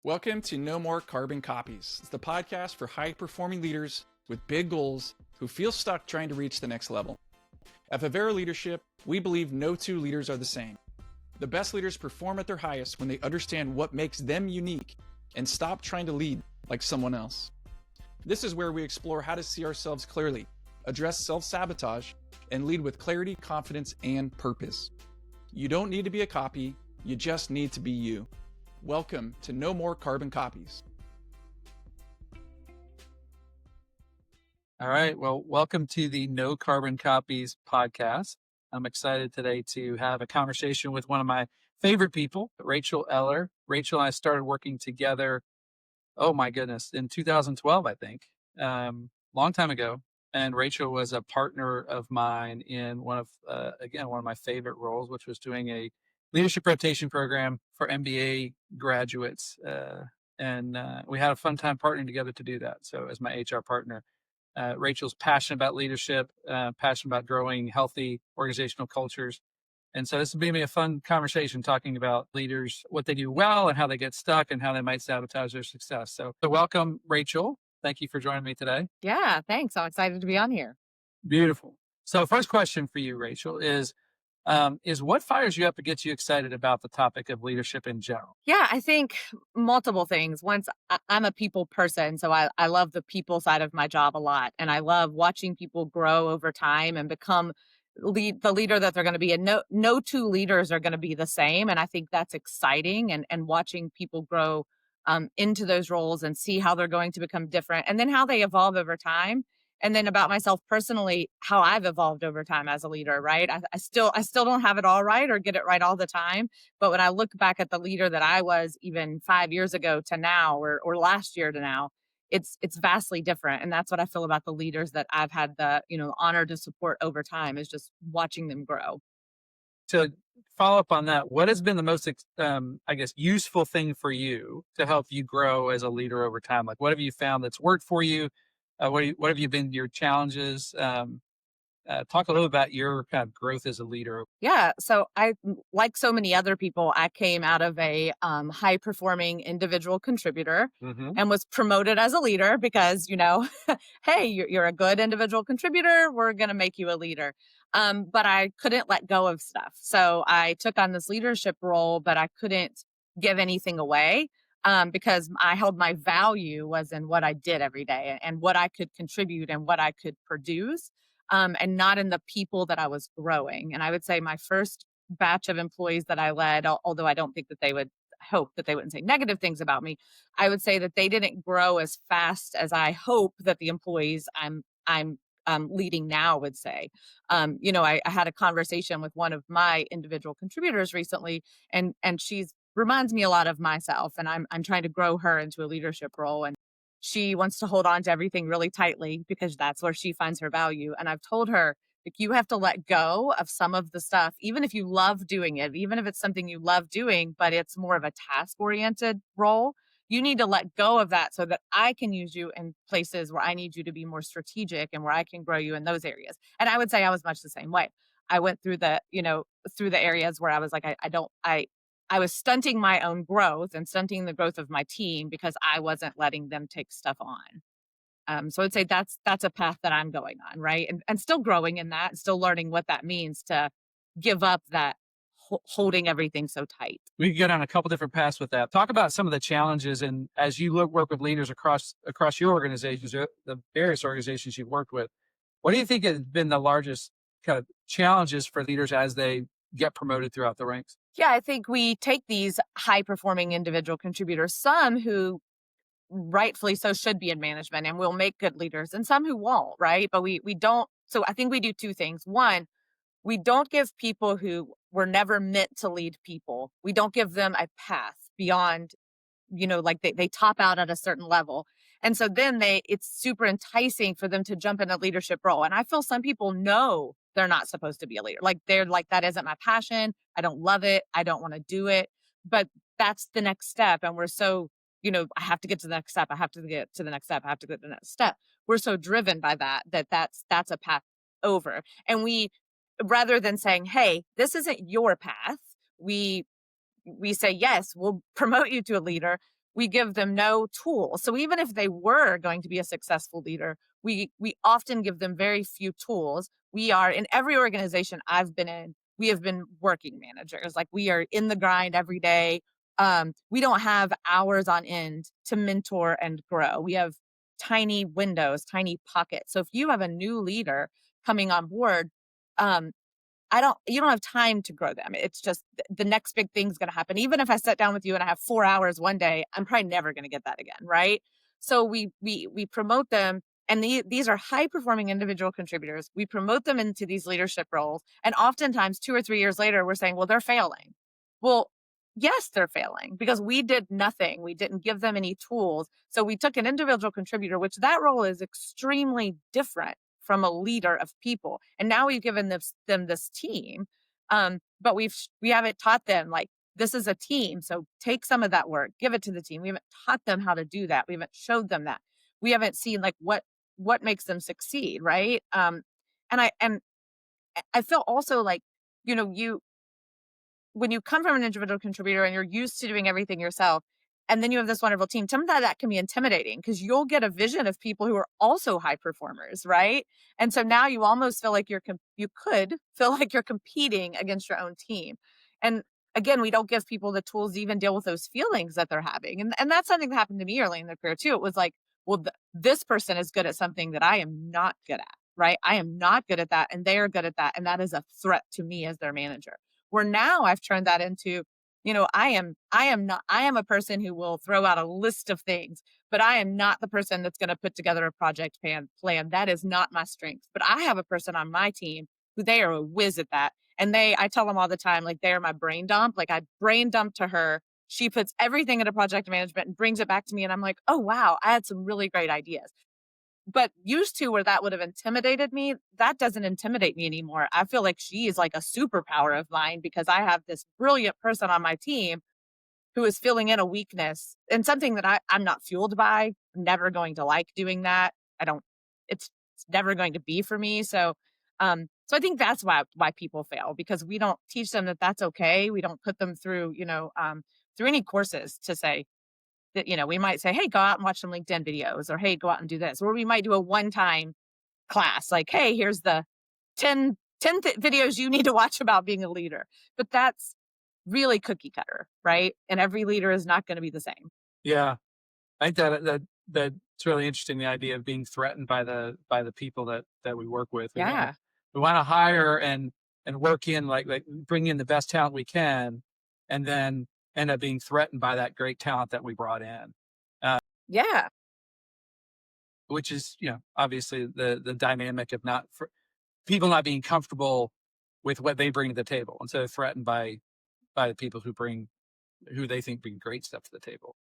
Welcome to No More Carbon Copies. It's the podcast for high-performing leaders with big goals who feel stuck trying to reach the next level. At Vivera Leadership, we believe no two leaders are the same. The best leaders perform at their highest when they understand what makes them unique and stop trying to lead like someone else. This is where we explore how to see ourselves clearly, address self-sabotage, and lead with clarity, confidence, and purpose. You don't need to be a copy, you just need to be you. Welcome to No More Carbon Copies. All right. Well, welcome to the No Carbon Copies podcast. I'm excited today to have a conversation with one of my favorite people, Rachel Eller. Rachel and I started working together, oh my goodness, in 2012, I think, long time ago. And Rachel was a partner of mine in one of my favorite roles, which was doing a leadership rotation program for MBA graduates. And we had a fun time partnering together to do that. So as my HR partner, Rachel's passionate about leadership, passionate about growing healthy organizational cultures. And so this is going to be a fun conversation talking about leaders, what they do well and how they get stuck and how they might sabotage their success. So welcome, Rachel. Thank you for joining me today. Yeah, thanks. I'm excited to be on here. Beautiful. So first question for you, Rachel, is what fires you up and gets you excited about the topic of leadership in general? Yeah, I think multiple things. I'm a people person, so I love the people side of my job a lot. And I love watching people grow over time and become the leader that they're going to be. And no two leaders are going to be the same. And I think that's exciting, and watching people grow into those roles and see how they're going to become different and then how they evolve over time. And then about myself personally, how I've evolved over time as a leader, right? I still don't have it all right or get it right all the time. But when I look back at the leader that I was even 5 years ago to now, or last year to now, it's vastly different. And that's what I feel about the leaders that I've had the honor to support over time, is just watching them grow. To follow up on that, what has been the most, useful thing for you to help you grow as a leader over time? Like, what have you found that's worked for you? What have you been your challenges? Talk a little about your kind of growth as a leader. Yeah. So like so many other people, I came out of a high performing individual contributor and was promoted as a leader because, hey, you're a good individual contributor. We're going to make you a leader. But I couldn't let go of stuff. So I took on this leadership role, but I couldn't give anything away. Because I held my value was in what I did every day and what I could contribute and what I could produce, and not in the people that I was growing. And I would say my first batch of employees that I led, although I don't think that they would hope that they wouldn't say negative things about me, I would say that they didn't grow as fast as I hope that the employees I'm leading now would say. I had a conversation with one of my individual contributors recently, and she's reminds me a lot of myself, and I'm trying to grow her into a leadership role. And she wants to hold on to everything really tightly because that's where she finds her value. And I've told her, like, you have to let go of some of the stuff, even if you love doing it, even if it's something you love doing, but it's more of a task oriented role. You need to let go of that so that I can use you in places where I need you to be more strategic and where I can grow you in those areas. And I would say I was much the same way. I went through through the areas where I was like, I was stunting my own growth and stunting the growth of my team because I wasn't letting them take stuff on. So I'd say that's a path that I'm going on, right? And still growing in that, still learning what that means to give up that holding everything so tight. We could go down a couple different paths with that. Talk about some of the challenges, and as you work with leaders across your organizations, or the various organizations you've worked with, what do you think has been the largest kind of challenges for leaders as they get promoted throughout the ranks? Yeah, I think we take these high-performing individual contributors, some who rightfully so should be in management and will make good leaders, and some who won't, right? But we don't. So I think we do two things. One, we don't give people who were never meant to lead people, we don't give them a path beyond, like they top out at a certain level. And so then it's super enticing for them to jump in a leadership role. And I feel some people know they're not supposed to be a leader. Like they're like, that isn't my passion. I don't love it. I don't want to do it. But that's the next step. And we're so, I have to get to the next step. I have to get to the next step. I have to get to the next step. We're so driven by that's a path over. And we, rather than saying, hey, this isn't your path, we say, yes, we'll promote you to a leader, We give them no tools. So even if they were going to be a successful leader, we often give them very few tools. We are, in every organization I've been in, we have been working managers. Like, we are in the grind every day. We don't have hours on end to mentor and grow. We have tiny windows, tiny pockets. So if you have a new leader coming on board, um, you don't have time to grow them. It's just the next big thing's going to happen. Even if I sit down with you and I have 4 hours one day, I'm probably never going to get that again. Right. So we promote them, and these are high performing individual contributors. We promote them into these leadership roles. And oftentimes 2 or 3 years later, we're saying, well, they're failing. Well, yes, they're failing because we did nothing. We didn't give them any tools. So we took an individual contributor, which that role is extremely different from a leader of people. And now we've given them this team. But we haven't taught them, like, this is a team. So take some of that work, give it to the team. We haven't taught them how to do that. We haven't showed them that. We haven't seen like what makes them succeed. Right. And I feel also like, when you come from an individual contributor and you're used to doing everything yourself, and then you have this wonderful team, sometimes that can be intimidating because you'll get a vision of people who are also high performers, right? And so now you almost feel like you could feel like you're competing against your own team. And again, we don't give people the tools to even deal with those feelings that they're having. And that's something that happened to me early in their career too. It was like, well, this person is good at something that I am not good at, right? I am not good at that, and they are good at that. And that is a threat to me as their manager. Where now I've turned that into, I am a person who will throw out a list of things, but I am not the person that's going to put together a project plan. That is not my strength. But I have a person on my team who, they are a whiz at that. And I tell them all the time, like, they are my brain dump. Like, I brain dump to her. She puts everything into project management and brings it back to me. And I'm like, oh, wow, I had some really great ideas. But used to, where that would have intimidated me, that doesn't intimidate me anymore. I feel like she is like a superpower of mine because I have this brilliant person on my team who is filling in a weakness and something that I'm not fueled by. I'm never going to like doing that. It's never going to be for me. So I think that's why people fail, because we don't teach them that that's okay. We don't put them through, through any courses to say, that, we might say, hey, go out and watch some LinkedIn videos, or hey, go out and do this. Or we might do a one-time class, like, hey, here's the 10 videos you need to watch about being a leader. But that's really cookie cutter, right? And every leader is not going to be the same. Yeah. I think that's really interesting, the idea of being threatened by the people that we work with. Yeah. We want to hire and work in, like bring in the best talent we can, and then end up being threatened by that great talent that we brought in. Yeah. Which is, obviously the dynamic of people not being comfortable with what they bring to the table, and so threatened by the people who they think bring great stuff to the table.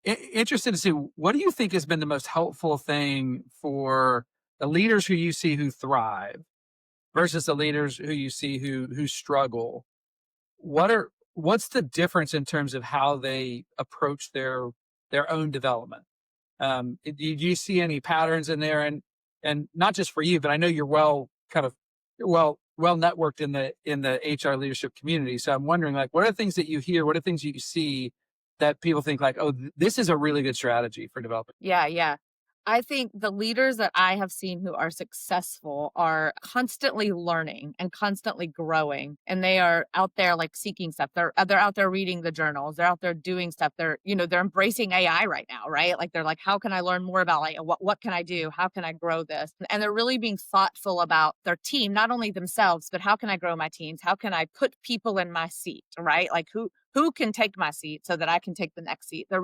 Interested to see, what do you think has been the most helpful thing for the leaders who you see who thrive versus the leaders who you see who struggle? What's the difference in terms of how they approach their own development? Do you see any patterns in there? And not just for you, but I know you're well networked in the HR leadership community. So I'm wondering, like, what are the things that you hear? What are things you see that people think like, oh, this is a really good strategy for developing? Yeah. I think the leaders that I have seen who are successful are constantly learning and constantly growing, and they are out there like seeking stuff. They're out there reading the journals. They're out there doing stuff. They're embracing AI right now, right? Like, they're like, how can I learn more about AI? What can I do? How can I grow this? And they're really being thoughtful about their team, not only themselves, but how can I grow my teams? How can I put people in my seat, right? Like, who can take my seat so that I can take the next seat? They're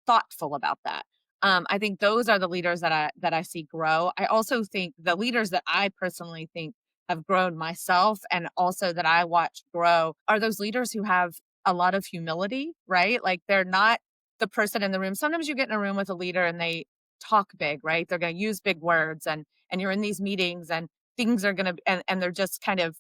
thoughtful about that. I think those are the leaders that I see grow. I also think the leaders that I personally think have grown myself, and also that I watch grow, are those leaders who have a lot of humility, right? Like, they're not the person in the room. Sometimes you get in a room with a leader and they talk big, right? They're going to use big words, and you're in these meetings and things are going to, and they're just kind of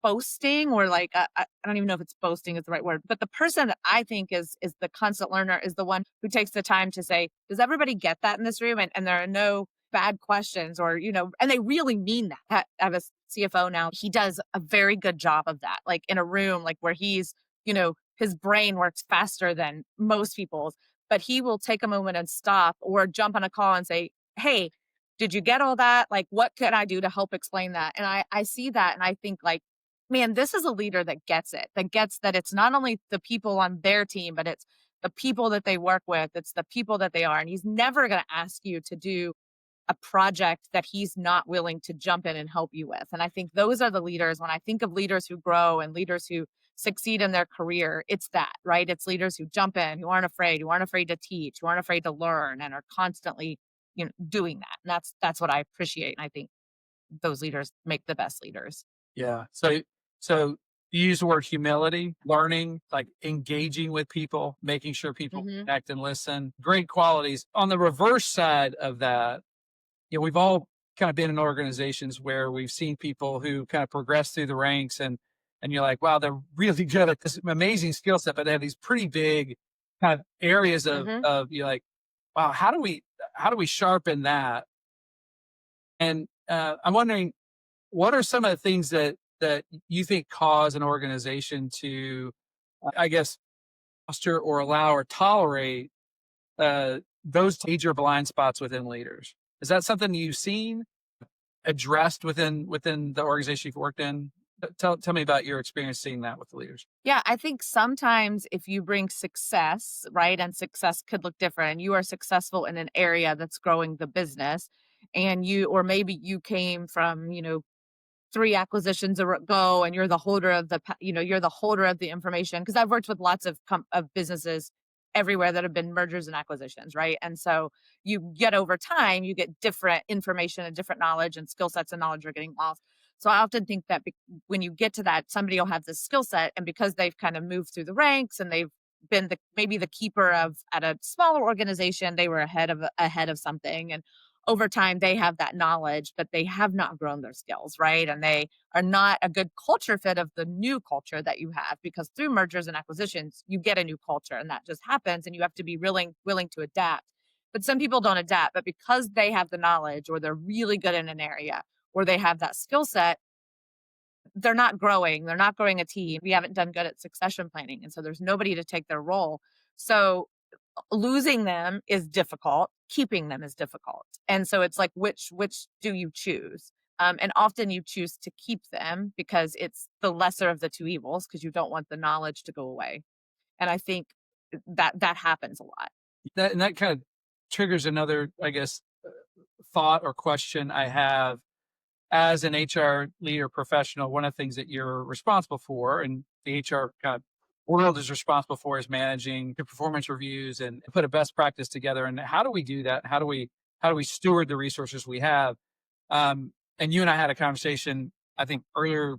boasting, or like, I don't even know if it's boasting is the right word, but the person that I think is the constant learner is the one who takes the time to say, does everybody get that in this room? And there are no bad questions, or, and they really mean that. I have a CFO now. He does a very good job of that. Like, in a room, like, where he's, his brain works faster than most people's, but he will take a moment and stop or jump on a call and say, hey, did you get all that? Like, what can I do to help explain that? And I see that and I think like, man, this is a leader that gets it, that gets that it's not only the people on their team, but it's the people that they work with. It's the people that they are. And he's never going to ask you to do a project that he's not willing to jump in and help you with. And I think those are the leaders. When I think of leaders who grow and leaders who succeed in their career, it's that, right? It's leaders who jump in, who aren't afraid to teach, who aren't afraid to learn and are constantly, doing that. And that's what I appreciate. And I think those leaders make the best leaders. Yeah. So you use the word humility, learning, like engaging with people, making sure people connect and listen. Great qualities. On the reverse side of that, we've all kind of been in organizations where we've seen people who kind of progress through the ranks and you're like, wow, they're really good at this amazing skill set, but they have these pretty big kind of areas of you're like, wow, how do we sharpen that? And I'm wondering, what are some of the things that you think cause an organization to, I guess, foster or allow or tolerate those major blind spots within leaders? Is that something you've seen addressed within the organization you've worked in? Tell me about your experience seeing that with the leaders. Yeah, I think sometimes if you bring success, right, and success could look different, and you are successful in an area that's growing the business, and or maybe you came from, 3 acquisitions ago, and you're the holder of you're the holder of the information. Because I've worked with lots of businesses everywhere that have been mergers and acquisitions, right? And so you get over time, you get different information and different knowledge, and skill sets and knowledge are getting lost. So I often think that when you get to that, somebody will have this skill set, and because they've kind of moved through the ranks and they've been maybe the keeper of at a smaller organization, they were ahead of something, and over time they have that knowledge, but they have not grown their skills, right? And they are not a good culture fit of the new culture that you have, because through mergers and acquisitions, you get a new culture, and that just happens, and you have to be willing to adapt. But some people don't adapt, but because they have the knowledge, or they're really good in an area, or they have that skill set, they're not growing. They're not growing a team. We haven't done good at succession planning. And so there's nobody to take their role. So losing them is difficult. Keeping them is difficult. And so it's like, which do you choose? And often you choose to keep them because it's the lesser of the two evils, because you don't want the knowledge to go away. And I think that happens a lot. That kind of triggers another, I guess, thought or question I have. As an HR leader professional, one of the things that you're responsible for, and the HR kind of world is responsible for, is managing the performance reviews and put a best practice together. And how do we do that? How do we steward the resources we have? And you and I had a conversation, I think, earlier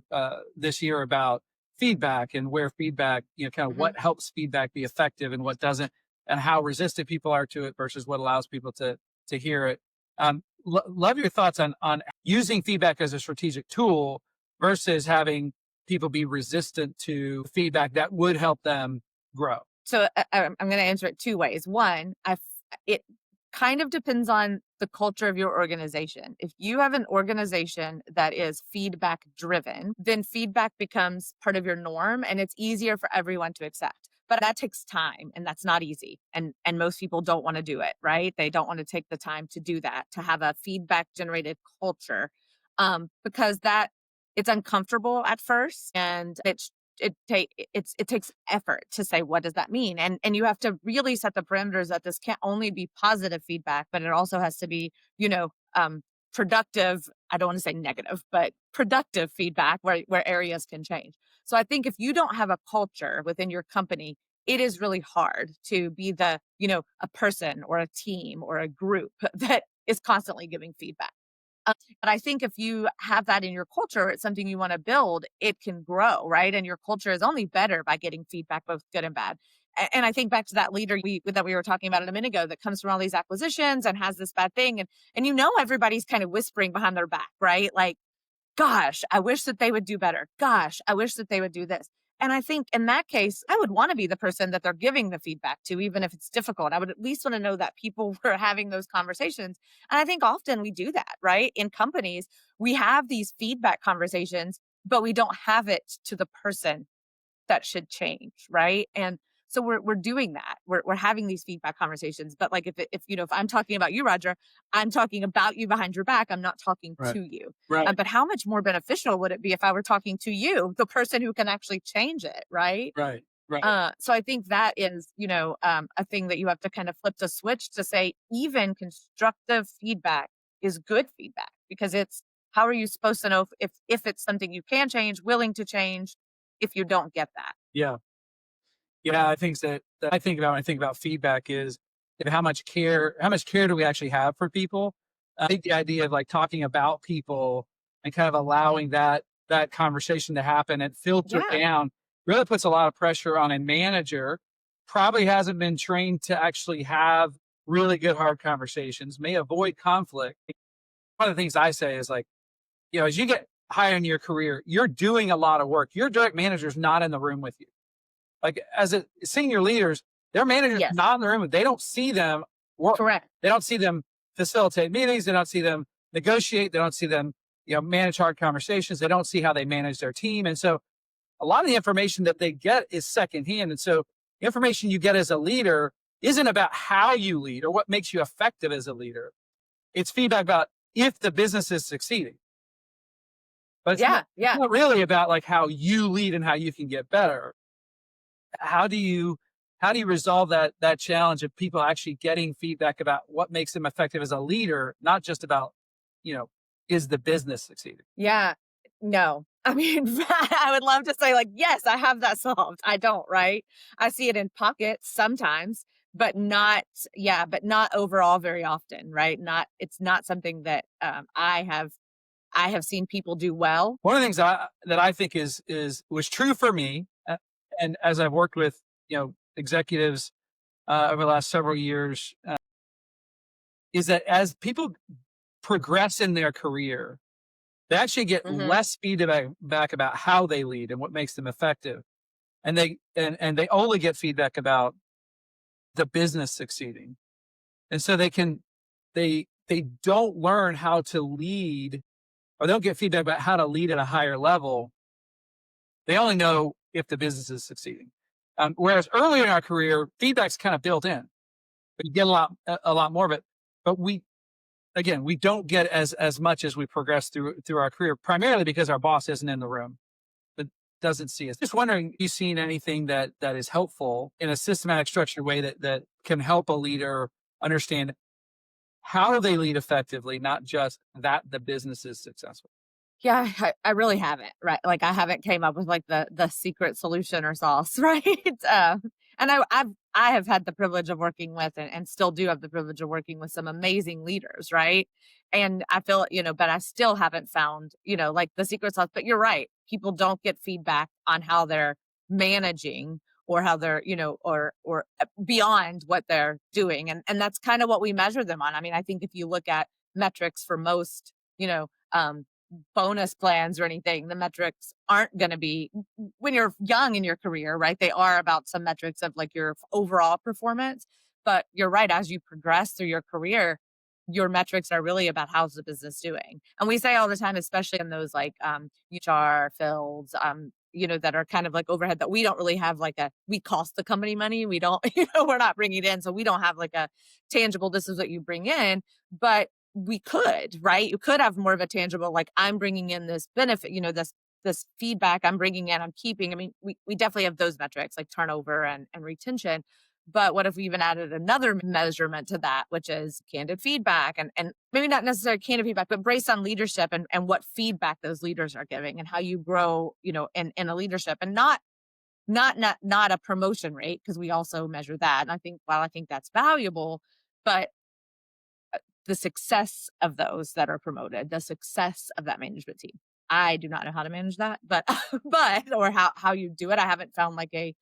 this year about feedback and where feedback, kind of what helps feedback be effective and what doesn't, and how resistant people are to it versus what allows people to hear it. Love your thoughts on using feedback as a strategic tool versus having people be resistant to feedback that would help them grow. So I'm going to answer it 2 ways. One, it kind of depends on the culture of your organization. If you have an organization that is feedback driven, then feedback becomes part of your norm, and it's easier for everyone to accept. But that takes time, and that's not easy. And most people don't want to do it, right? They don't want to take the time to do that, to have a feedback generated culture, because it's uncomfortable at first, and it takes effort to say, what does that mean? And you have to really set the parameters that this can't only be positive feedback, but it also has to be, productive. I don't want to say negative, but productive feedback where areas can change. So I think if you don't have a culture within your company, it is really hard to be a person or a team or a group that is constantly giving feedback. But I think if you have that in your culture, it's something you want to build, it can grow, right? And your culture is only better by getting feedback, both good and bad. And I think back to that leader that we were talking about a minute ago, that comes from all these acquisitions and has this bad thing. And everybody's kind of whispering behind their back, right? Like, gosh, I wish that they would do better. Gosh, I wish that they would do this. And I think in that case, I would want to be the person that they're giving the feedback to, even if it's difficult. I would at least want to know that people were having those conversations. And I think often we do that, right? In companies, we have these feedback conversations, but we don't have it to the person that should change, right? And so we're doing that. We're having these feedback conversations. But like if if I'm talking about you, Roger, I'm talking about you behind your back. I'm not talking Right. to you. Right. But how much more beneficial would it be if I were talking to you, the person who can actually change it, right? Right. Right. So I think that is, a thing that you have to kind of flip the switch to say, even constructive feedback is good feedback, because it's, how are you supposed to know if it's something you can change, willing to change, if you don't get that? Yeah. Yeah. I think that I think about when I think about feedback is how much care do we actually have for people? I think the idea of like talking about people and kind of allowing that conversation to happen and filter Yeah. down really puts a lot of pressure on a manager. Probably hasn't been trained to actually have really good hard conversations, may avoid conflict. One of the things I say is like, as you get higher in your career, you're doing a lot of work. Your direct manager's not in the room with you. Like as a senior leaders, their managers Yes. not in the room. They don't see them work. Correct. They don't see them facilitate meetings. They don't see them negotiate. They don't see them, manage hard conversations. They don't see how they manage their team. And so a lot of the information that they get is secondhand. And so the information you get as a leader isn't about how you lead or what makes you effective as a leader. It's feedback about if the business is succeeding. But it's not really about like how you lead and how you can get better. How do you resolve that challenge of people actually getting feedback about what makes them effective as a leader, not just about, is the business succeeding? Yeah. No. I mean, I would love to say like, yes, I have that solved. I don't, right? I see it in pockets sometimes, but not overall very often, right? It's not something that I have seen people do well. One of the things that I think was true for me, and as I've worked with executives over the last several years, is that as people progress in their career, they actually get less feedback about how they lead and what makes them effective, and they only get feedback about the business succeeding, and so they don't learn how to lead, or they don't get feedback about how to lead at a higher level. They only know if the business is succeeding. Whereas earlier in our career, feedback's kind of built in, but you get a lot more of it. But we don't get as much as we progress through our career, primarily because our boss isn't in the room, but doesn't see us. Just wondering, have you seen anything that is helpful in a systematic, structured way that can help a leader understand how they lead effectively, not just that the business is successful? Yeah, I really haven't, right? Like I haven't came up with like the secret solution or sauce, right? And I have had the privilege of working with and still do have the privilege of working with some amazing leaders, right? And I feel, but I still haven't found, like the secret sauce. But you're right. People don't get feedback on how they're managing or how they're, or beyond what they're doing. And that's kind of what we measure them on. I mean, I think if you look at metrics for most, bonus plans or anything, the metrics aren't going to be, when you're young in your career, right? They are about some metrics of like your overall performance. But you're right, as you progress through your career, your metrics are really about how's the business doing. And we say all the time, especially in those like HR fields, that are kind of like overhead, that we don't really have like we cost the company money. We don't, we're not bringing it in. So we don't have like a tangible, this is what you bring in. But we could, right? You could have more of a tangible, like I'm bringing in this benefit, this feedback I'm bringing in, I'm keeping. I mean, we definitely have those metrics like turnover and retention. But what if we even added another measurement to that, which is candid feedback, and maybe not necessarily candid feedback, but based on leadership and what feedback those leaders are giving and how you grow, in a leadership, and not a promotion rate, because we also measure that. And I think, while I think that's valuable, but the success of those that are promoted, the success of that management team. I do not know how to manage that, but or how you do it. I haven't found like a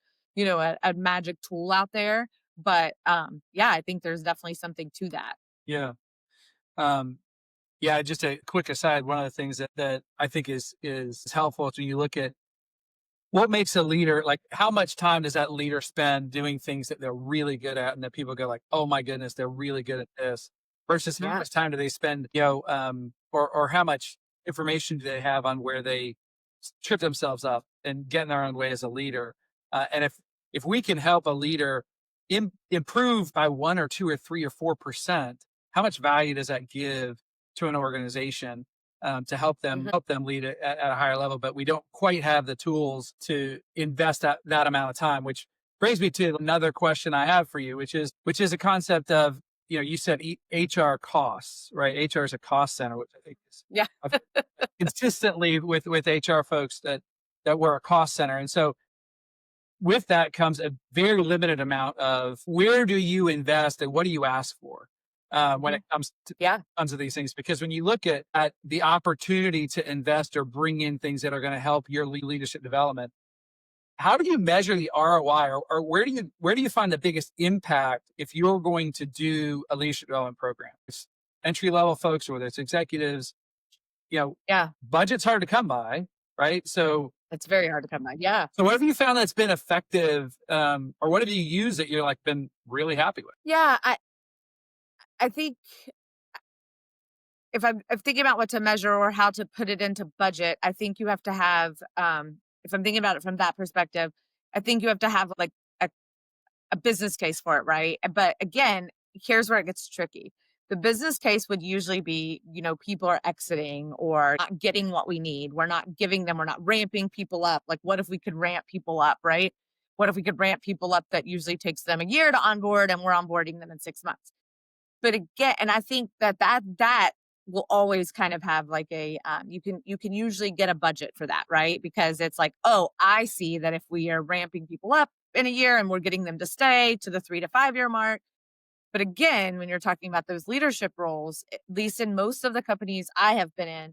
magic tool out there, but I think there's definitely something to that. Yeah. Just a quick aside. One of the things that I think is helpful is when you look at what makes a leader, like how much time does that leader spend doing things that they're really good at, and that people go like, oh my goodness, they're really good at this, versus how much time do they spend, or how much information do they have on where they trip themselves up. and getting our own way as a leader. And if we can help a leader improve by 1 or 2 or 3 or 4%, how much value does that give to an organization to help them lead at a higher level? But we don't quite have the tools to invest that amount of time, which brings me to another question I have for you, which is a concept of, you said HR costs, right? HR is a cost center, which I think is consistently with HR folks that we're a cost center. And so with that comes a very limited amount of where do you invest and what do you ask for when it comes to these things? Because when you look at the opportunity to invest or bring in things that are going to help your leadership development, how do you measure the ROI, or where do you find the biggest impact if you're going to do a leadership development program? It's entry level folks, or whether it's executives, budget's hard to come by, right? So it's very hard to come by. Yeah. So what have you found that's been effective, or what have you used that you're been really happy with? Yeah, I think if I'm thinking about what to measure or how to put it into budget, I think you have to have, if I'm thinking about it from that perspective, I think you have to have like a business case for it, right? But again, here's where it gets tricky. The business case would usually be, people are exiting or not getting what we need. We're not ramping people up. Like, what if we could ramp people up, right? What if we could ramp people up that usually takes them a year to onboard and we're onboarding them in 6 months? But again, and I think that will always kind of have like a, you can usually get a budget for that, right? Because it's like, oh, I see that if we are ramping people up in a year and we're getting them to stay to the 3 to 5 year mark. But again, when you're talking about those leadership roles, at least in most of the companies I have been in,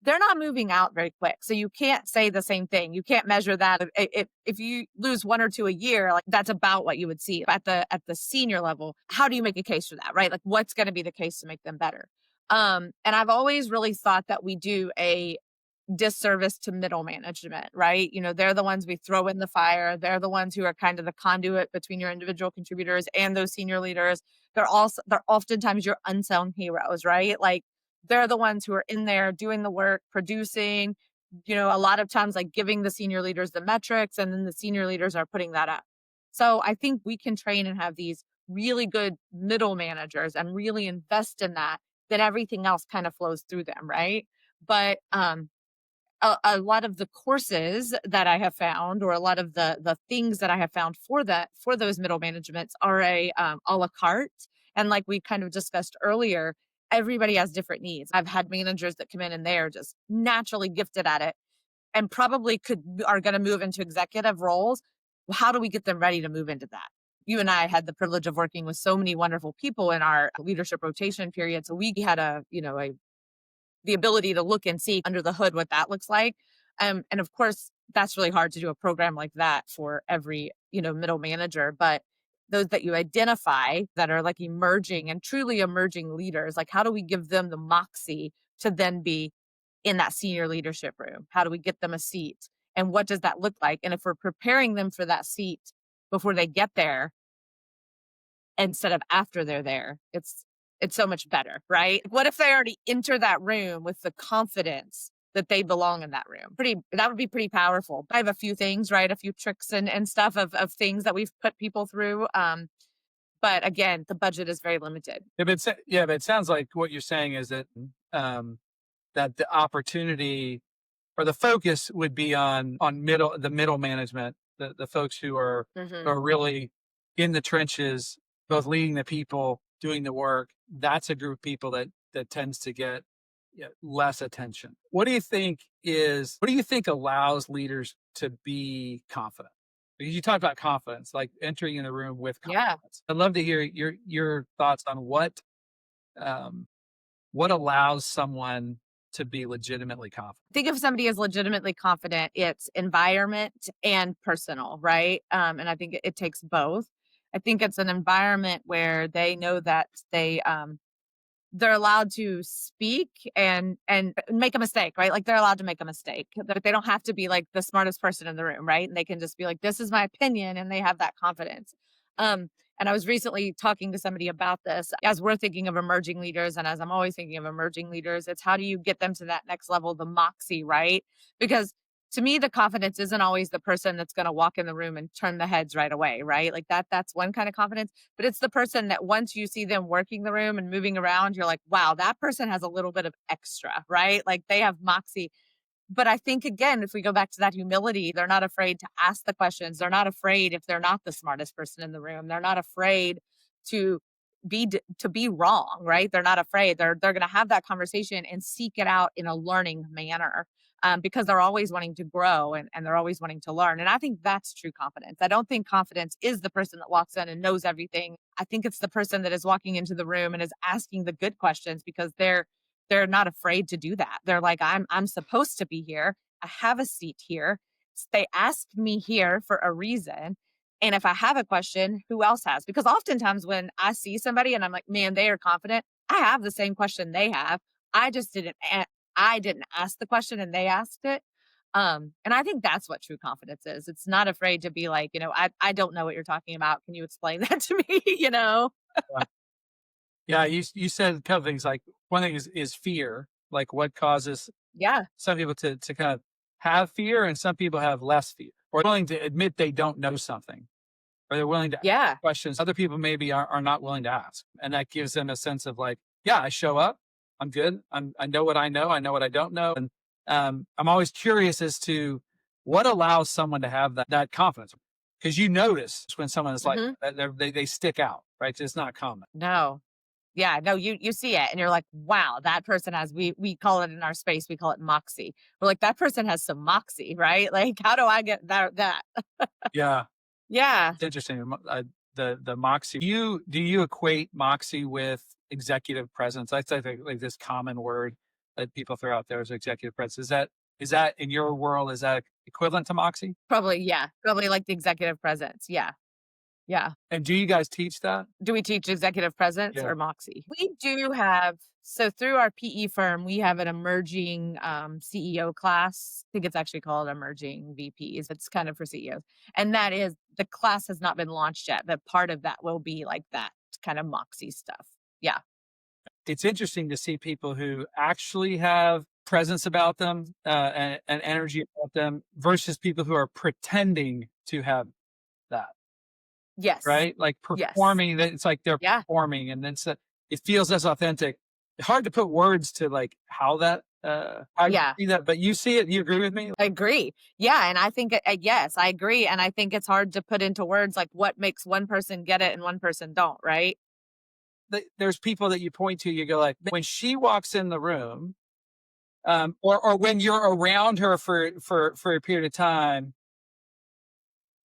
they're not moving out very quick. So you can't say the same thing. You can't measure that. If you lose 1 or 2 a year, like that's about what you would see at the senior level. How do you make a case for that, right? Like what's going to be the case to make them better? And I've always really thought that we do a disservice to middle management, right? They're the ones we throw in the fire. They're the ones who are kind of the conduit between your individual contributors and those senior leaders. They're oftentimes your unsung heroes, right? Like they're the ones who are in there doing the work, producing, a lot of times like giving the senior leaders the metrics, and then the senior leaders are putting that up. So I think we can train and have these really good middle managers and really invest in that, then everything else kind of flows through them, right? But a lot of the courses that I have found, or a lot of the things that I have found for those middle managements are a la carte. And like we kind of discussed earlier, everybody has different needs. I've had managers that come in and they are just naturally gifted at it and probably are going to move into executive roles. Well, how do we get them ready to move into that? You and I had the privilege of working with so many wonderful people in our leadership rotation period. So we had the ability to look and see under the hood what that looks like. And of course, that's really hard to do a program like that for every, middle manager. But those that you identify that are like emerging and truly emerging leaders, like how do we give them the moxie to then be in that senior leadership room? How do we get them a seat? And what does that look like? And if we're preparing them for that seat before they get there, instead of after they're there, it's so much better, right? What if they already enter that room with the confidence that they belong in that room? That would be pretty powerful. I have a few things, right? A few tricks and stuff of things that we've put people through. But again, the budget is very limited. But it sounds like what you're saying is that that the opportunity or the focus would be on the middle management, the folks who are really in the trenches, both leading the people, doing the work. That's a group of people that tends to get less attention. What do you think allows leaders to be confident? Because you talked about confidence, like entering in the room with confidence. I'd love to hear your thoughts on what allows someone to be legitimately confident. I think if somebody is legitimately confident, it's environment and personal, right? And I think it takes both. I think it's an environment where they know that they're allowed to speak and make a mistake, right? Like they're allowed to make a mistake. That they don't have to be like the smartest person in the room, right? And they can just be like, this is my opinion, and they have that confidence. And I was recently talking to somebody about this. As we're thinking of emerging leaders, and as I'm always thinking of emerging leaders, it's how do you get them to that next level, the moxie, right? Because to me, the confidence isn't always the person that's going to walk in the room and turn the heads right away, right? Like that's one kind of confidence, but it's the person that once you see them working the room and moving around, you're like, wow, that person has a little bit of extra, right? Like they have moxie. But I think, again, if we go back to that humility, they're not afraid to ask the questions. They're not afraid if they're not the smartest person in the room. They're not afraid to be wrong, right? They're not afraid. They're going to have that conversation and seek it out in a learning manner, because they're always wanting to grow, and they're always wanting to learn. And I think that's true confidence. I don't think confidence is the person that walks in and knows everything. I think it's the person that is walking into the room and is asking the good questions because they're not afraid to do that. They're like, I'm supposed to be here. I have a seat here. They asked me here for a reason. And if I have a question, who else has? Because oftentimes when I see somebody and I'm like, man, they are confident, I have the same question they have. I just I didn't ask the question and they asked it. And I think that's what true confidence is. It's not afraid to be like, I don't know what you're talking about. Can you explain that to me? Yeah, you said a couple things. Like one thing is fear, like what causes Yeah. some people to kind of have fear, and some people have less fear, or willing to admit they don't know something, or they're willing to Yeah. ask questions other people maybe are not willing to ask, and that gives them a sense of like, yeah, I show up, I'm good, I know what I know what I don't know, and I'm always curious as to what allows someone to have that confidence, because you notice when someone is like Mhm. that, they stick out, right? It's not common. No. Yeah, no, you see it and you're like, wow, that person has, we call it in our space, we call it moxie. We're like, that person has some moxie, right? Like, how do I get that? Yeah. Yeah. It's interesting. The moxie. Do you equate moxie with executive presence? That's like this common word that people throw out there is executive presence. Is that in your world? Is that equivalent to moxie? Probably, yeah. Probably like the executive presence. Yeah. Yeah. And do you guys teach that? Do we teach executive presence Yeah. or moxie? We do have, so through our PE firm, we have an emerging CEO class. I think it's actually called emerging VPs. It's kind of for CEOs. And that is, the class has not been launched yet, but part of that will be like that kind of moxie stuff. Yeah. It's interesting to see people who actually have presence about them, and energy about them versus people who are pretending to have that. Yes. Right? Like Yes. performing, that it's like they're Yeah. performing, and then it feels less authentic. It's hard to put words to like how that, how you Yeah. see that, but you see it. You agree with me? I agree. Yeah. And I think, yes, I agree. And I think it's hard to put into words like what makes one person get it and one person don't, right? There's people that you point to, you go like, when she walks in the room, or when you're around her for a period of time,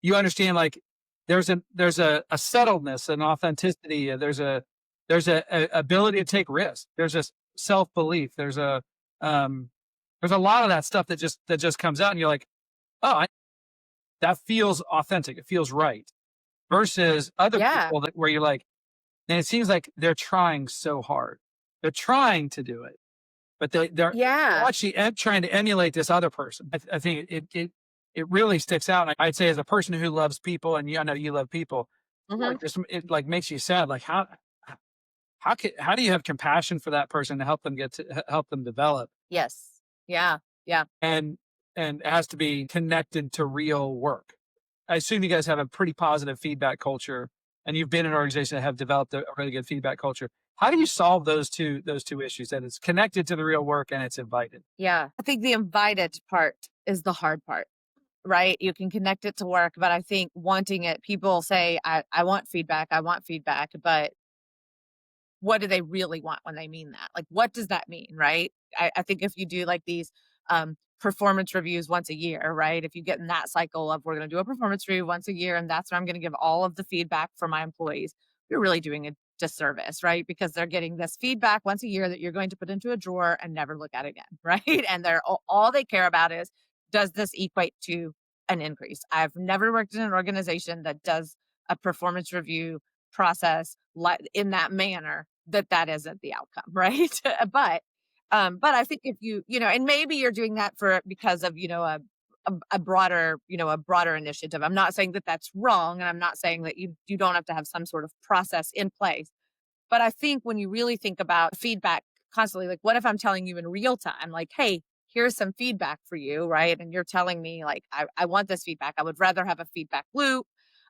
you understand like there's a settledness, an authenticity. There's a ability to take risks. There's a self belief. There's a lot of that stuff that just comes out, and you're like, oh, that feels authentic. It feels right. Versus other Yeah. people where you're like, and it seems like they're trying so hard. They're trying to do it, but they're Yeah. actually trying to emulate this other person. I think it really sticks out. And I'd say, as a person who loves people, and I know you love people, Mhm. it like makes you sad. Like how do you have compassion for that person to help them develop? Yes. Yeah. Yeah. And it has to be connected to real work. I assume you guys have a pretty positive feedback culture, and you've been in an organization that have developed a really good feedback culture. How do you solve those two issues, that it's connected to the real work and it's invited? Yeah. I think the invited part is the hard part, right? You can connect it to work, but I think wanting it, people say, I want feedback, but what do they really want when they mean that? Like, what does that mean, right? I think if you do like these performance reviews once a year, right? If you get in that cycle of, we're going to do a performance review once a year, and that's where I'm going to give all of the feedback for my employees, you're really doing a disservice, right? Because they're getting this feedback once a year that you're going to put into a drawer and never look at again, right? And they're all they care about is, does this equate to an increase? I've never worked in an organization that does a performance review process in that manner, that isn't the outcome, right? But I think if and maybe you're doing that because of a broader initiative. I'm not saying that that's wrong, and I'm not saying that you don't have to have some sort of process in place. But I think when you really think about feedback constantly, like, what if I'm telling you in real time, like, hey, here's some feedback for you, right? And you're telling me like, I want this feedback. I would rather have a feedback loop.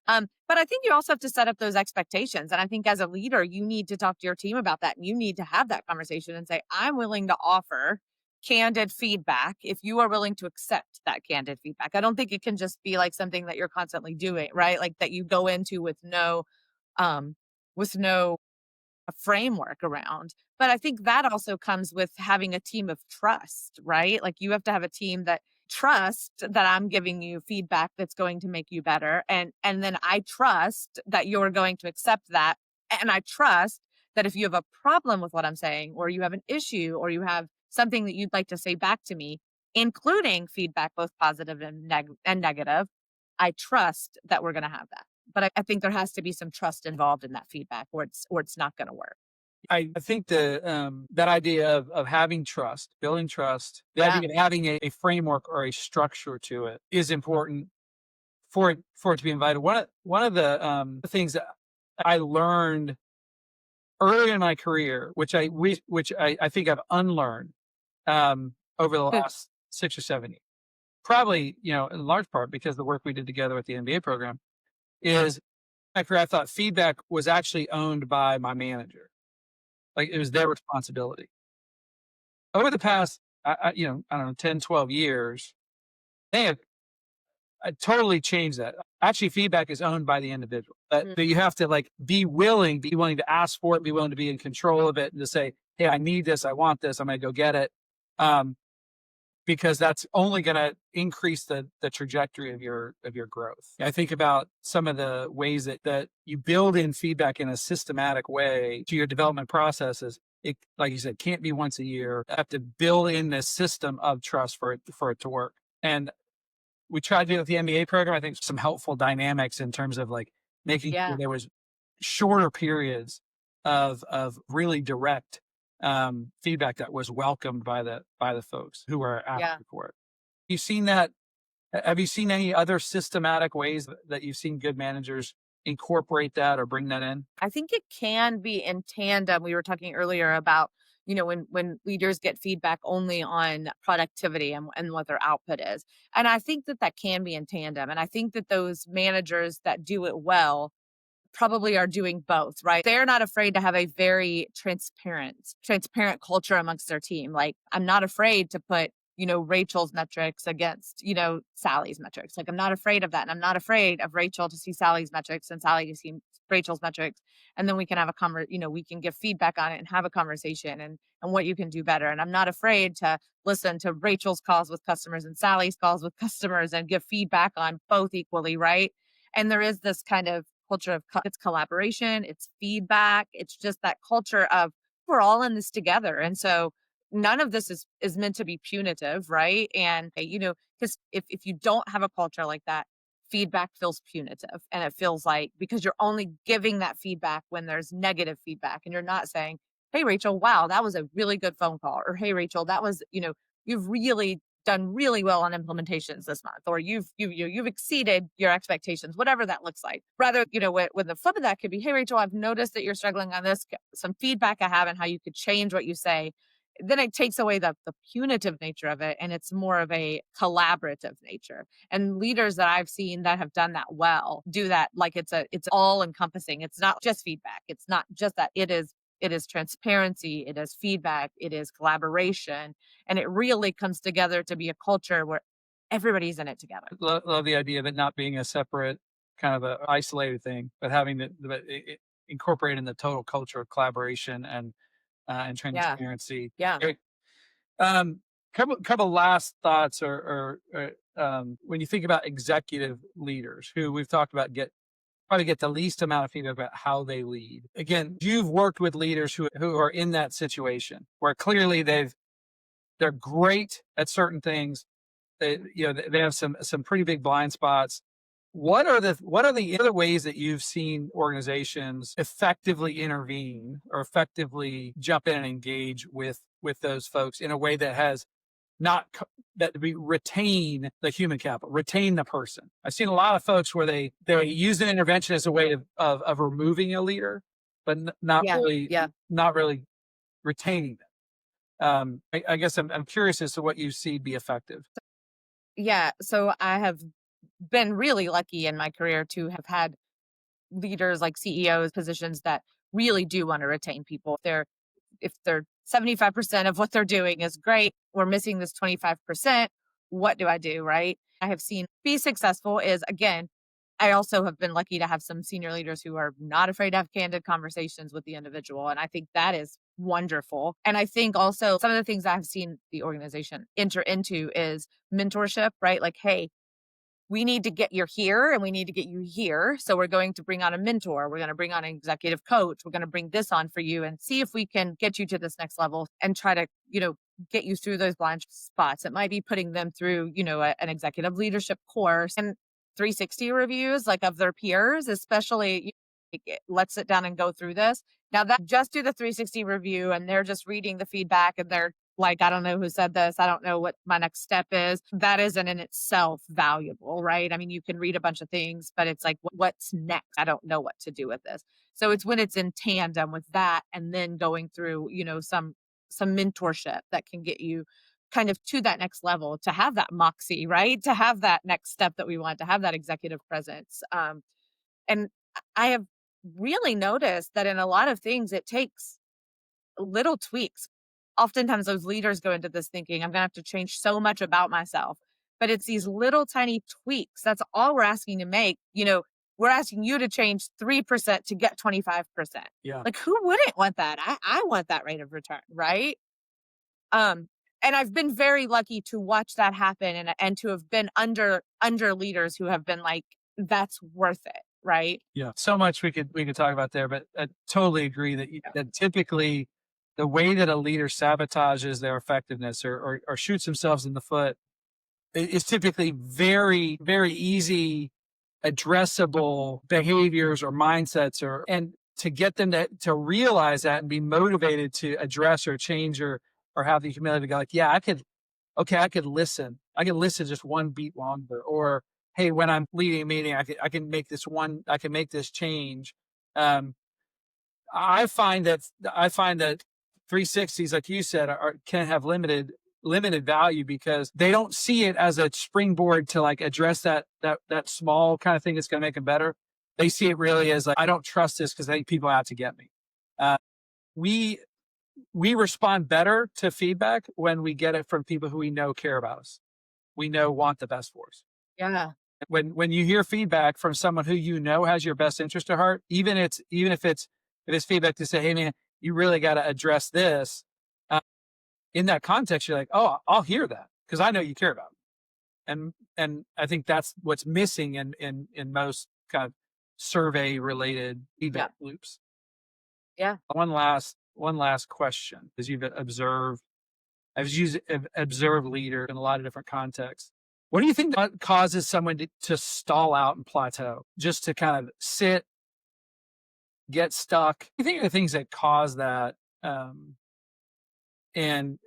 But I think you also have to set up those expectations. And I think as a leader, you need to talk to your team about that. And you need to have that conversation and say, I'm willing to offer candid feedback if you are willing to accept that candid feedback. I don't think it can just be like something that you're constantly doing, right? Like that you go into um, with no framework around. But I think that also comes with having a team of trust, right? Like you have to have a team that trust that I'm giving you feedback that's going to make you better. And then I trust that you're going to accept that. And I trust that if you have a problem with what I'm saying, or you have an issue, or you have something that you'd like to say back to me, including feedback, both positive and negative, I trust that we're going to have that. But I think there has to be some trust involved in that feedback, or it's not going to work. I think that idea of having trust, building trust, the Yeah. idea of having a framework or a structure to it is important for it to be invited. One of the things that I learned early in my career, which I think I've unlearned over the last 6 or 7 years, probably in large part because of the work we did together with the MBA program, is my career. I thought feedback was actually owned by my manager. Like it was their responsibility. Over the past, I don't know, 10, 12 years, they have totally changed that. Actually, feedback is owned by the individual. That you have to be willing to ask for it, be willing to be in control of it, and to say, hey, I need this, I want this, I'm going to go get it. Because that's only going to increase the trajectory of your growth. I think about some of the ways that you build in feedback in a systematic way to your development processes. It, like you said, can't be once a year. You have to build in this system of trust for it to work. And we tried to do it with the MBA program. I think some helpful dynamics in terms of making sure there was shorter periods of really direct feedback that was welcomed by the folks who were asking for it. You've seen that. Have you seen any other systematic ways that you've seen good managers incorporate that or bring that in? I think it can be in tandem. We were talking earlier about, when leaders get feedback only on productivity and what their output is. And I think that can be in tandem. And I think that those managers that do it well probably are doing both, right? They're not afraid to have a very transparent culture amongst their team. Like, I'm not afraid to put, Rachel's metrics against, Sally's metrics. Like, I'm not afraid of that. And I'm not afraid of Rachel to see Sally's metrics and Sally to see Rachel's metrics. And then we can have we can give feedback on it and have a conversation and what you can do better. And I'm not afraid to listen to Rachel's calls with customers and Sally's calls with customers and give feedback on both equally, right? And there is this kind of culture of it's collaboration, it's feedback, it's just that culture of we're all in this together. And so none of this is meant to be punitive, right? And because if you don't have a culture like that, feedback feels punitive, and it feels like, because you're only giving that feedback when there's negative feedback, and you're not saying, hey Rachel, wow, that was a really good phone call, or hey Rachel, that was, you've really done really well on implementations this month, or you've exceeded your expectations, whatever that looks like. Rather, when the flip of that could be, hey Rachel, I've noticed that you're struggling on this, some feedback I have on how you could change what you say. Then it takes away the punitive nature of it, and it's more of a collaborative nature. And leaders that I've seen that have done that well do that like it's all encompassing. It's not just feedback. It's not just that. It is transparency, it is feedback, it is collaboration, and it really comes together to be a culture where everybody's in it together. Love the idea of it not being a separate kind of a isolated thing, but having it incorporated in the total culture of collaboration and transparency. Yeah. Great. Couple last thoughts, or when you think about executive leaders who we've talked about probably get the least amount of feedback about how they lead. Again, you've worked with leaders who are in that situation where clearly they're great at certain things. They have some pretty big blind spots. What are the other ways that you've seen organizations effectively intervene or effectively jump in and engage with those folks in a way that has we retain the human capital, retain the person? I've seen a lot of folks where they use an intervention as a way of removing a leader, but not really retaining them. I guess I'm curious as to what you see be effective. Yeah. So I have been really lucky in my career to have had leaders like CEOs positions that really do want to retain people. If they're 75% of what they're doing is great, we're missing this 25%. What do I do? Right. I have seen be successful is, again, I also have been lucky to have some senior leaders who are not afraid to have candid conversations with the individual. And I think that is wonderful. And I think also some of the things I've seen the organization enter into is mentorship, right? Like, hey, we need to get you here and we need to get you here. So we're going to bring on a mentor. We're going to bring on an executive coach. We're going to bring this on for you and see if we can get you to this next level and try to, get you through those blind spots. It might be putting them through, an executive leadership course and 360 reviews like of their peers, especially let's sit down and go through this. Now that just do the 360 review and they're just reading the feedback and they're like, I don't know who said this. I don't know what my next step is. That isn't in itself valuable, right? I mean, you can read a bunch of things, but it's like, what's next? I don't know what to do with this. So it's when it's in tandem with that and then going through, some mentorship that can get you kind of to that next level, to have that moxie, right? To have that next step that we want, to have that executive presence. And I have really noticed that in a lot of things, it takes little tweaks. Oftentimes, those leaders go into this thinking, I'm going to have to change so much about myself. But it's these little tiny tweaks. That's all we're asking to make. We're asking you to change 3% to get 25%. Yeah. Like, who wouldn't want that? I want that rate of return, right? And I've been very lucky to watch that happen and to have been under leaders who have been like, that's worth it, right? Yeah. So much we could talk about there, but I totally agree that that typically the way that a leader sabotages their effectiveness or shoots themselves in the foot is typically very, very easy addressable behaviors or mindsets, and to get them to realize that and be motivated to address or change or have the humility to go like, yeah, I could listen. I could listen just one beat longer. Or, hey, when I'm leading a meeting, I can make this change. I find that 360s, like you said, can have limited value because they don't see it as a springboard to like address that small kind of thing that's going to make them better. They see it really as like, I don't trust this because I think people are out to get me. We respond better to feedback when we get it from people who we know care about us. We know want the best for us. Yeah. When you hear feedback from someone who you know has your best interest at heart, even if it's feedback to say, hey man, you really got to address this. In that context, you're like, oh, I'll hear that because I know you care about it. And I think that's what's missing in most kind of survey related feedback loops. Yeah. One last question, because you've observed leader in a lot of different contexts. What do you think that causes someone to stall out and plateau, just to kind of sit, get stuck? What do you think are the things that cause that, and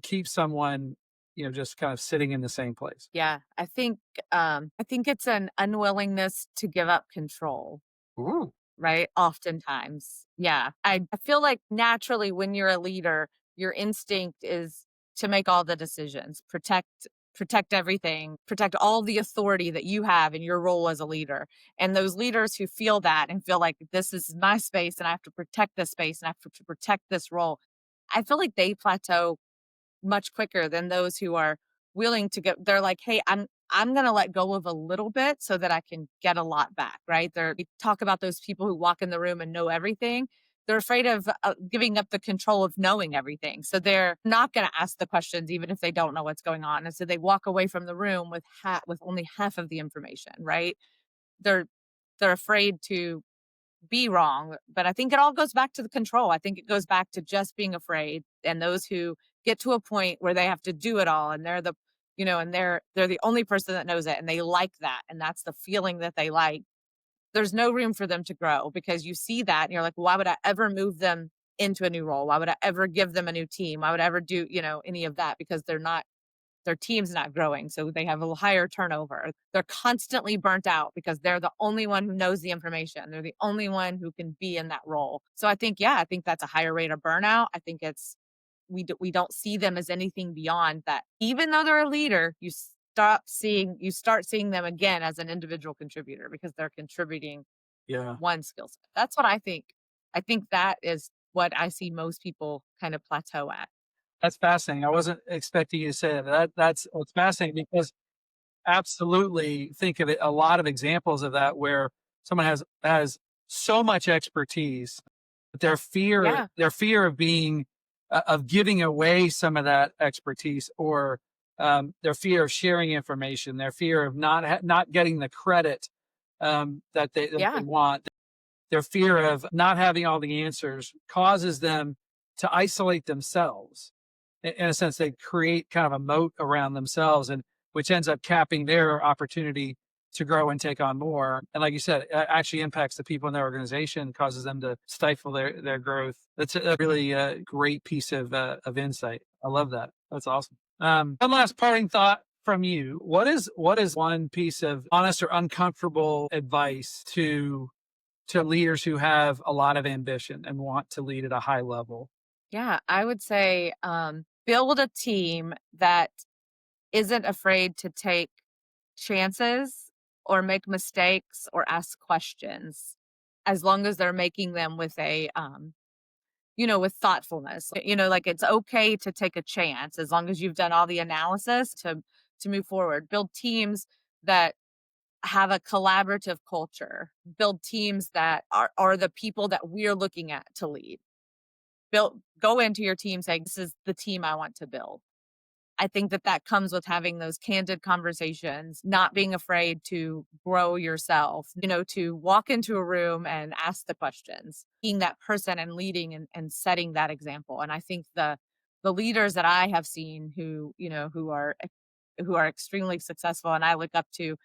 keep someone, just kind of sitting in the same place? Yeah. I think it's an unwillingness to give up control. Ooh. Right? Oftentimes. Yeah. I feel like naturally when you're a leader, your instinct is to make all the decisions, protect everything, protect all the authority that you have in your role as a leader. And those leaders who feel that and feel like this is my space and I have to protect this space and I have to protect this role, I feel like they plateau much quicker than those who are willing to get, they're like, hey, I'm going to let go of a little bit so that I can get a lot back, right? We talk about those people who walk in the room and know everything. They're afraid of giving up the control of knowing everything. So they're not going to ask the questions, even if they don't know what's going on. And so they walk away from the room with only half of the information, right? They're afraid to be wrong. But I think it all goes back to the control. I think it goes back to just being afraid. And those who get to a point where they have to do it all and they're the only person that knows it and they like that. And that's the feeling that they like. There's no room for them to grow because you see that and you're like, well, why would I ever move them into a new role? Why would I ever give them a new team? Why would I ever do, any of that? Because their team's not growing. So they have a higher turnover. They're constantly burnt out because they're the only one who knows the information. They're the only one who can be in that role. So I think that's a higher rate of burnout. I think it's we don't see them as anything beyond that. Even though they're a leader, you start seeing them again as an individual contributor because they're contributing one skill set. That's what I think. I think that is what I see most people kind of plateau at. That's fascinating. I wasn't expecting you to say that. That's what's fascinating, because absolutely think of it, a lot of examples of that where someone has so much expertise, but their fear of being of giving away some of that expertise, or their fear of sharing information, their fear of not getting the credit that they want, their fear of not having all the answers causes them to isolate themselves. In a sense, they create kind of a moat around themselves, and which ends up capping their opportunity to grow and take on more. And like you said, it actually impacts the people in their organization, causes them to stifle their growth. That's a really great piece of insight. I love that. That's awesome. One last parting thought from you. What is one piece of honest or uncomfortable advice to leaders who have a lot of ambition and want to lead at a high level? Yeah, I would say build a team that isn't afraid to take chances or make mistakes or ask questions, as long as they're making them with a with thoughtfulness. Like, it's okay to take a chance as long as you've done all the analysis to move forward. Build teams that have a collaborative culture. Build teams that are the people that we're looking at to lead. Go into your team saying, this is the team I want to build. I think that comes with having those candid conversations, not being afraid to grow yourself, to walk into a room and ask the questions, being that person and leading and setting that example. And I think the leaders that I have seen who are extremely successful and I look up to,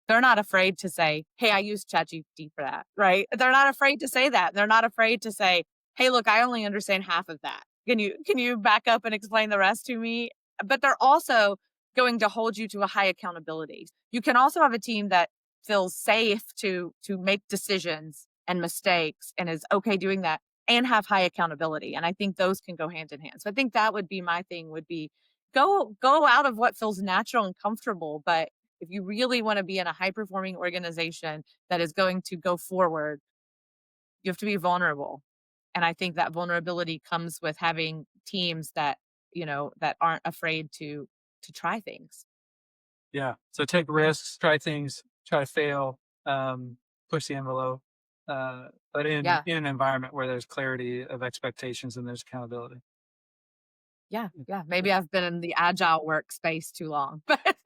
they're not afraid to say, hey, I use ChatGPT for that, right? They're not afraid to say that. They're not afraid to say, hey, look, I only understand half of that. Can you back up and explain the rest to me? But they're also going to hold you to a high accountability. You can also have a team that feels safe to make decisions and mistakes and is okay doing that and have high accountability. And I think those can go hand in hand. So I think that would be my thing, would be go out of what feels natural and comfortable. But if you really want to be in a high performing organization that is going to go forward, you have to be vulnerable. And I think that vulnerability comes with having teams that aren't afraid to try things. Yeah. So take risks, try things, try to fail, push the envelope, but in an environment where there's clarity of expectations and there's accountability. Yeah. Maybe I've been in the agile workspace too long, but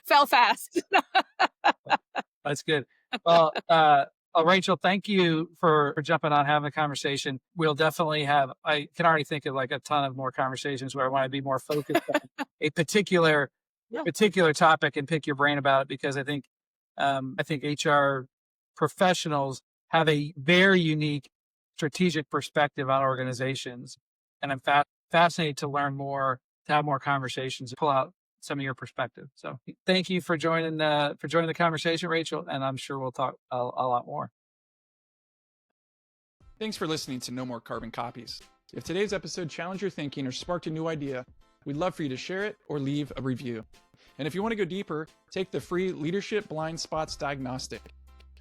fell fast. That's good. Well, Rachel, thank you for jumping on, having a conversation. We'll definitely I can already think of like a ton of more conversations where I want to be more focused on a particular topic and pick your brain about it, because I think HR professionals have a very unique strategic perspective on organizations. And I'm fascinated to learn more, to have more conversations, pull out some of your perspective. So thank you for joining the conversation, Rachel, and I'm sure we'll talk a lot more. Thanks for listening to No More Carbon Copies. If today's episode challenged your thinking or sparked a new idea, we'd love for you to share it or leave a review. And if you want to go deeper, take the free Leadership Blind Spots Diagnostic.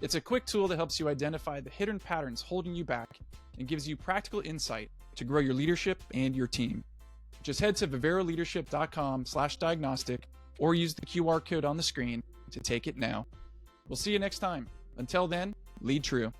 It's a quick tool that helps you identify the hidden patterns holding you back and gives you practical insight to grow your leadership and your team. Just head to viveroleadership.com/diagnostic or use the QR code on the screen to take it now. We'll see you next time. Until then, lead true.